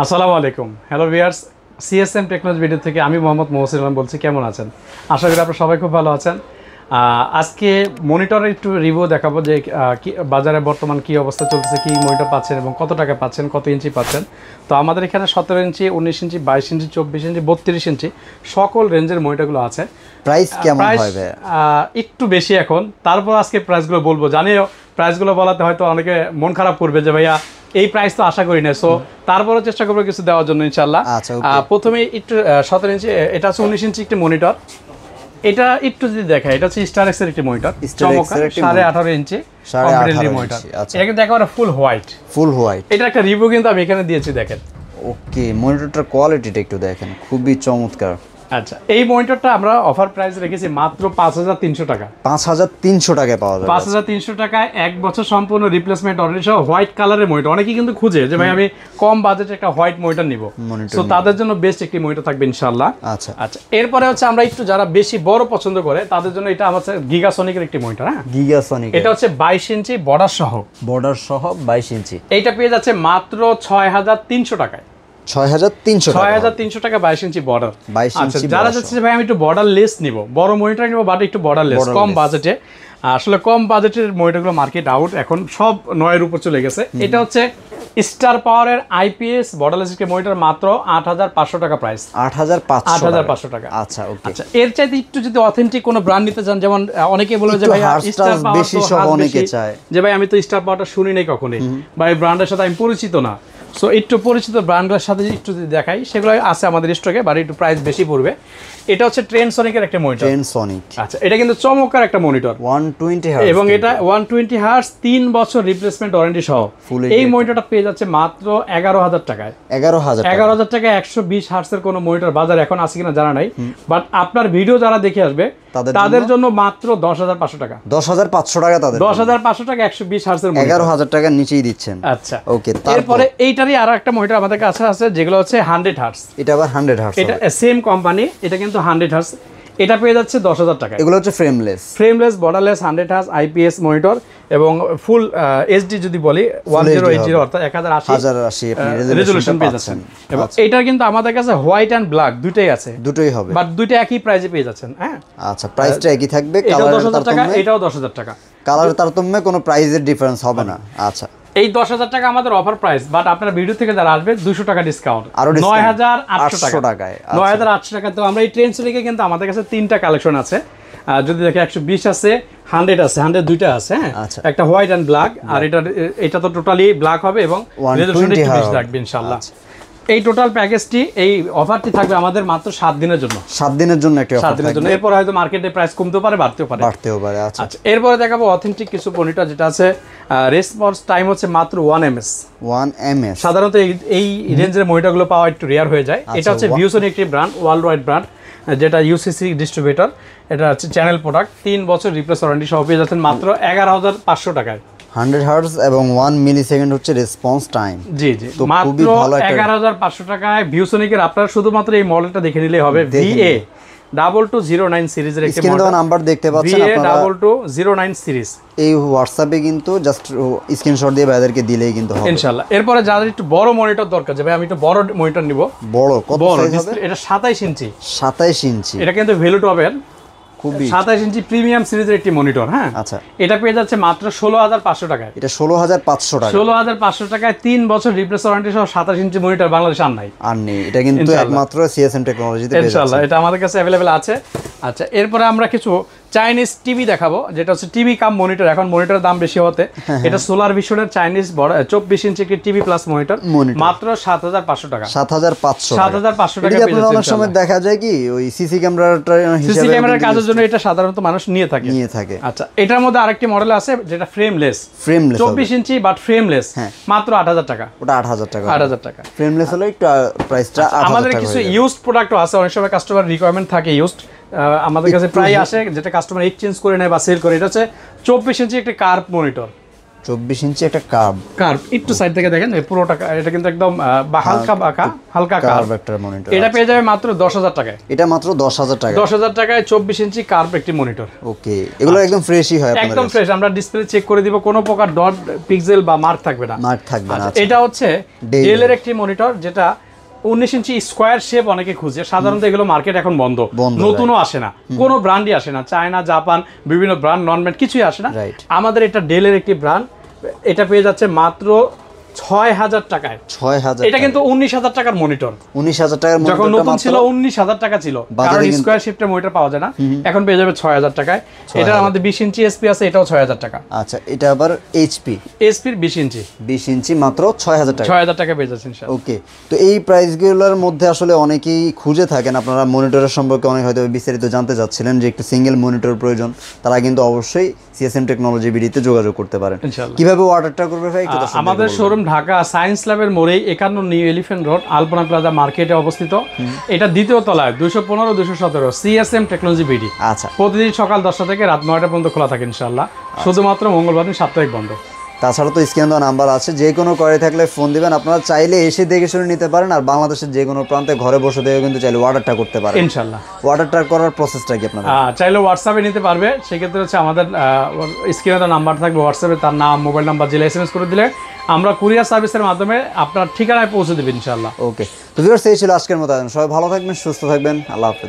আসসালামু আলাইকুম। Hello viewers, CSM technology video থেকে আমি মোহাম্মদ মহসিন আলম বলছি। কেমন আছেন? আশা করি আপনারা সবাই খুব ভালো আছেন। আজকে মনিটরের একটু রিভিউ দেখাবো যে বাজারে বর্তমান কী অবস্থা চলতেছে, কী মনিটর পাচ্ছেন এবং কত টাকা পাচ্ছেন, কত ইঞ্চি পাচ্ছেন। তো আমাদের এখানে 17 ইঞ্চি, 19 ইঞ্চি, 22 ইঞ্চি, 24 ইঞ্চি, 32 ইঞ্চি সকল রেঞ্জের মনিটরগুলো আছে। প্রাইস কেমন হবে? একটু বেশি এখন, তারপর আজকে প্রাইসগুলো বলবো। জানিও প্রাইসগুলো বলাতে হয়তো অনেকে মন খারাপ করবে যে ভাইয়া এই প্রাইস তো আশা করি না, সো তারপরও চেষ্টা করবো কিছু দেওয়ার জন্য ইনশাল্লাহ। প্রথমে একটু 17 ইঞ্চি, এটা হচ্ছে 19 ইঞ্চি একটি মনিটর। এটা একটু যদি দেখা, এটা হচ্ছে স্টার এক্স এর একটি মনিটর, চমৎকার 18.5 ইঞ্চি মনিটর। এটা কিন্তু একেবারে ফুল হোয়াইট। এটা একটা রিভিউ কিন্তু আমি এখানে দিয়েছি, দেখেন। ওকে, মনিটরটার কোয়ালিটিটা একটু দেখেন, খুবই চমৎকার। আচ্ছা, এই মনিটরটা আমরা অফার প্রাইস রেখেছি মাত্র 5300 টাকা। 5300 টাকায় পাওয়া যাবে। 5300 টাকায় 1 বছর সম্পূর্ণ রিপ্লেসমেন্ট অলরেডি সহ হোয়াইট কালারের মনিটর। অনেকেই কিন্তু খুঁজে যে ভাই আমি কম বাজেটে একটা হোয়াইট মনিটর নিব, সো তাদের জন্য বেস্ট একটি মনিটর থাকবে ইনশাআল্লাহ। আচ্ছা, এরপরে হচ্ছে আমরা একটু যারা বেশি বড় পছন্দ করে তাদের জন্য এটা হচ্ছে গিগাসনিকের একটি মনিটর। হ্যাঁ, গিগাসনিক, এটা হচ্ছে 22 ইঞ্চি বর্ডার সহ 22 ইঞ্চি। এইটা পেয়ে যাচ্ছে মাত্র 6300 টাকায়। 6300 টাকা 22 ইঞ্চি বর্ডার। 22 ইঞ্চি। যারা যাচ্ছে ভাই আমি একটু বর্ডার লেস নিব, বড় মনিটর নিব বাট একটু বর্ডার লেস, কম বাজেটে। আসলে কম বাজেটের মনিটরগুলো মার্কেট আউট, এখন সব 9 এর উপর চলে গেছে। এটা হচ্ছে স্টার পাওয়ারের আইপিএস বর্ডারলেস একটি মনিটর, মাত্র 8500 টাকা প্রাইস। 8500 টাকা। আচ্ছা, ওকে। আচ্ছা, এর চাইতে একটু যদি অথেন্টিক কোনো ব্র্যান্ড নিতে চান, যেমন অনেকে বলে যে ভাই স্টার পাওয়ার বেশি সব অনেকে চায়, যে ভাই আমি তো স্টার পাওয়ারটা শুনি নাই কখনোই, বা এই ব্র্যান্ডের সাথে আমি পরিচিত না। সো একটু পরিচিত ব্র্যান্ডের সাথে একটু যদি দেখাই, সেগুলো আছে আমাদের স্টকে, বাট একটু প্রাইস বেশি পড়বে। এটা হচ্ছে ট্রেনসনিকের একটা মনিটর। আচ্ছা, এটা কিন্তু চমৎকার একটা মনিটর, 120 হার্জ, এবং এটা 120 হার্জ 3 বছর রিপ্লেসমেন্ট ওয়ারেন্টি সহ। এই মনিটরটা পেয়ে যাচ্ছে মাত্র 11000 টাকায়। 11000 টাকায় 120 হার্জের কোনো মনিটর বাজারে এখন আছে কিনা জানা নাই, বাট আপনার ভিডিও যারা দেখে আসবে তাদের জন্য মাত্র 10500 টাকা। 10500 টাকা, তাদের 10500 টাকা 120 হার্জের মনিটর, 11000 টাকার নিচেই দিচ্ছেন। আচ্ছা, ওকে। তারপরে এইটারই আরো একটা মনিটর আমাদের কাছে আছে, যেগুলো হচ্ছে 100 হার্জ। এটা আবার 100 হার্জ, এটা সেম কোম্পানি, এটা কিন্তু 100 হার্জ। এটা পেয়ে যাচ্ছে 10000 টাকা। এগুলো হচ্ছে frameless borderless 100 hertz IPS monitor, এবং ফুল এইচডি যদি বলি 1080 অর্থাৎ 1080 রেজোলিউশন পেয়ে যাচ্ছেন। এবং এটা কিন্তু আমাদের কাছে হোয়াইট এন্ড ব্ল্যাক দুটোই আছে, দুটোই হবে, বাট দুটো একই প্রাইসে পেয়ে যাচ্ছেন। হ্যাঁ, আচ্ছা, প্রাইসটা একই থাকবে, এটাও 10000 টাকা, এটাও 10000 টাকা। কালারের তারতম্যে কোনো প্রাইসের ডিফারেন্স হবে না। আচ্ছা, এই 10000 টাকা আমাদের অফার প্রাইস, বাট আপনার ভিডিও থেকে যারা আসবে 200 টাকা ডিসকাউন্ট, 9800 টাকায়। 9800 টাকা। তো আমরা এই ট্রেনসনিকে কিন্তু আমাদের কাছে 3টা কালেকশন আছে, যদি দেখে 120 আছে, 100 আছে, 100 দুইটা আছে। হ্যাঁ, একটা হোয়াইট এন্ড ব্ল্যাক, আর এটা তো টোটালি ব্ল্যাক হবে এবং রেজোলিউশন 20 থাকবে ইনশাআল্লাহ। এই টোটাল প্যাকেজটি, এই অফারটি থাকবে আমাদের মাত্র 7 দিনের জন্য। 7 দিনের জন্য একটা অফার থাকবে। এরপর হয়তো মার্কেটে প্রাইস কমতেও পারে, বাড়তেও পারে। আচ্ছা, এরপরে দেখাবো অথেন্টিক কিছু মনিটর, যেটা আছে রেসপন্স টাইম হচ্ছে মাত্র 1 ms। সাধারণত এই রেঞ্জের মনিটরগুলো পাওয়া একটু রেয়ার হয়ে যায়। এটা হচ্ছে ভিউসনি একটি ব্র্যান্ড, ওয়ার্ল্ড ওয়াইড ব্র্যান্ড, যেটা ইউসিসি ডিস্ট্রিবিউটর। এটা হচ্ছে চ্যানেল প্রোডাক্ট, 3 বছর রিপ্লেস ওয়ারেন্টি সহ পেয়ে যাচ্ছেন মাত্র 11500 টাকায়। 100 হার্জ এবং 1 মিলিসেকেন্ড হচ্ছে রেসপন্স টাইম। জি, মাত্র 11500 টাকায় ভিউসনিকের। আপনারা শুধুমাত্র এই মডেলটা দেখে নিলেই হবে, VA 2209 সিরিজের একটি মডেল। স্ক্রিনে নাম্বার দেখতে পাচ্ছেন আপনারা, 2209 সিরিজ। এই হোয়াটসঅ্যাপে কিন্তু জাস্ট স্ক্রিনশট দিয়ে ভাইদেরকে দিলেই কিন্তু হবে ইনশাআল্লাহ। এরপরে যাদের একটু বড় মনিটর দরকার, যে ভাই আমি একটু বড় মনিটর নিব, বড় কত সাইজ হবে? এটা 27 ইঞ্চি। 27 ইঞ্চি, এটা কিন্তু ভেলুটপের 27 ইঞ্চি প্রিমিয়াম সিরিজের একটি মনিটর। হ্যাঁ, আচ্ছা, এটা পেয়ে যাচ্ছে মাত্র 16500 টাকায়। এটা 16500 টাকা। 16500 টাকায় 3 বছর রিপ্লেস ওয়ারেন্টি সহ 27 ইঞ্চি মনিটর বাংলাদেশে আর নাই। এটা কিন্তু একমাত্র সিএসএম টেকনোলজিতে পেয়ে যাচ্ছে ইনশাআল্লাহ। এটা আমাদের কাছে अवेलेबल আছে। আচ্ছা, এরপরে আমরা কিছু চাইনিজ টিভি দেখাবো, যেটা হচ্ছে টিভি কাম মনিটর। এখন মনিটরের দাম বেশি হতে, এটা সোলার ভিশনের চাইনিজ 24 ইঞ্চি একটি টিভি প্লাস মনিটর, মাত্র 7500 টাকা। 7500 টাকা। এটা অনেক সময় দেখা যায় কি ওই সিসি ক্যামেরার কাজের জন্য এটা সাধারণত মানুষ নিয়ে থাকে। আচ্ছা, এটার মধ্যে আরেকটি মডেল আছে, যেটা ফ্রেমলেস 24 ইঞ্চি বাট ফ্রেমলেস, মাত্র 8000 টাকা। ওটা 8000 টাকা। 8000 টাকা ফ্রেমলেস হলো একটু প্রাইসটা 8000 টাকা। আমাদের কিছু ইউজড প্রোডাক্টও আছে, অনেক সময় কাস্টমার রিকোয়ারমেন্ট থাকে ইউজড, আমাদের কাছে প্রায় আসে, যেটা কাস্টমার এক্সচেঞ্জ করে নেয় বা সেল করে। এটা হচ্ছে 24 ইঞ্চি একটি কার্ভ মনিটর, 24 ইঞ্চি একটা কার্ভ একটু সাইড থেকে দেখেন এই পুরোটা এটা কিন্তু একদম হালকা বাঁকা হালকা কার্ভ একটা মনিটর এটা পেয়ে যাবে মাত্র 10,000 টাকায়। এটা মাত্র 10,000 টাকা। 10,000 টাকায় 24 ইঞ্চি কার্ভ একটি মনিটর। ওকে, এগুলো একদম ফ্রেশই হয় আপনাদের? একদম ফ্রেশ, আমরা ডিসপ্লে চেক করে দিব, কোনো প্রকার ডট পিক্সেল বা মার্ক থাকবে না। মার্ক থাকবে না। এটা হচ্ছে ডেলের একটি মনিটর, যেটা 19 ইঞ্চি স্কোয়ার শেপ অনেকে খুঁজে। সাধারণত এগুলো মার্কেট এখন বন্ধ, নতুনও আসে না, কোনো ব্র্যান্ডই আসে না, চায়না জাপান বিভিন্ন ব্র্যান্ড নন ব্র্যান্ড কিছুই আসে না। আমাদের এটা ডেলের একটি ব্র্যান্ড, এটা পেয়ে যাচ্ছে মাত্র 6,000 টাকায়। 6,000? এটা কিন্তু 19,000 টাকার মনিটর। 19,000 টাকার মনিটর যখন নতুন ছিল 19,000 টাকা ছিল, কারণ স্কয়ার শিফটের মনিটর পাওয়া যায় না। এখন পেয়ে যাবে 6,000 টাকায়। এটা আমাদের 20 ইঞ্চি এসপি আছে, এটাও 6,000 টাকা। আচ্ছা, এটা আবার এইচপি এসপির 20 ইঞ্চি। 20 ইঞ্চি মাত্র 6,000 টাকা। 6,000 টাকা পেয়ে যাচ্ছেন ইনশাআল্লাহ। ওকে, তো এই প্রাইসগুলোর মধ্যে আসলে অনেকেই খুঁজে থাকেন, আপনারা মনিটরের সম্পর্কে অনেক হয়তো বিস্তারিত জানতে চাচ্ছিলেন যে একটু সিঙ্গেল মনিটর প্রয়োজন, তারা কিন্তু অবশ্যই সিএসএম টেকনোলজি বিডিতে যোগাযোগ করতে পারেন। কিভাবে অর্ডারটা করবে ভাই? আমাদের শোরুম ঢাকা সায়েন্স ল্যাবের মোড়ে 51 নিউ এলিফ্যান্ট রোড আলপনা প্লাজা মার্কেটে অবস্থিত। এটা দ্বিতীয় তলায় 215 217 সিএসএম টেকনোলজি বিডি। আচ্ছা, প্রতিদিন সকাল 10টা থেকে রাত 9টা পর্যন্ত খোলা থাকে ইনশাআল্লাহ। শুধুমাত্র মঙ্গলবার দিন সাপ্তাহিক বন্ধ। তাছাড়া তো স্ক্রিনে দেওয়া নাম্বার আছে, যে কোনো করে থাকলে ফোন দিবেন, আপনারা চাইলে এসে দেখে শুনে নিতে পারেন। আর বাংলাদেশের যে কোনো প্রান্তে ঘরে বসে দেখে কিন্তু চাইলে অর্ডারটা করতে পারেন ইনশাআল্লাহ। অর্ডারটা করার প্রসেসটা কি আপনাদের? চাইলে হোয়াটসঅ্যাপে নিতে পারবে। সেক্ষেত্রে হচ্ছে আমাদের স্ক্রিনে দেওয়া নাম্বার থাকবে, হোয়াটসঅ্যাপে তার নাম মোবাইল নাম্বার জেলা এসএমএস করে দিলে আমরা কুরিয়ার সার্ভিসের মাধ্যমে আপনার ঠিকানায় পৌঁছে দেব ইনশাআল্লাহ। ওকে, তো ভিউয়ার্স, এই ছিল আজকের মতো। সবাই ভালো থাকবেন, সুস্থ থাকবেন, আল্লাহ হাফেজ।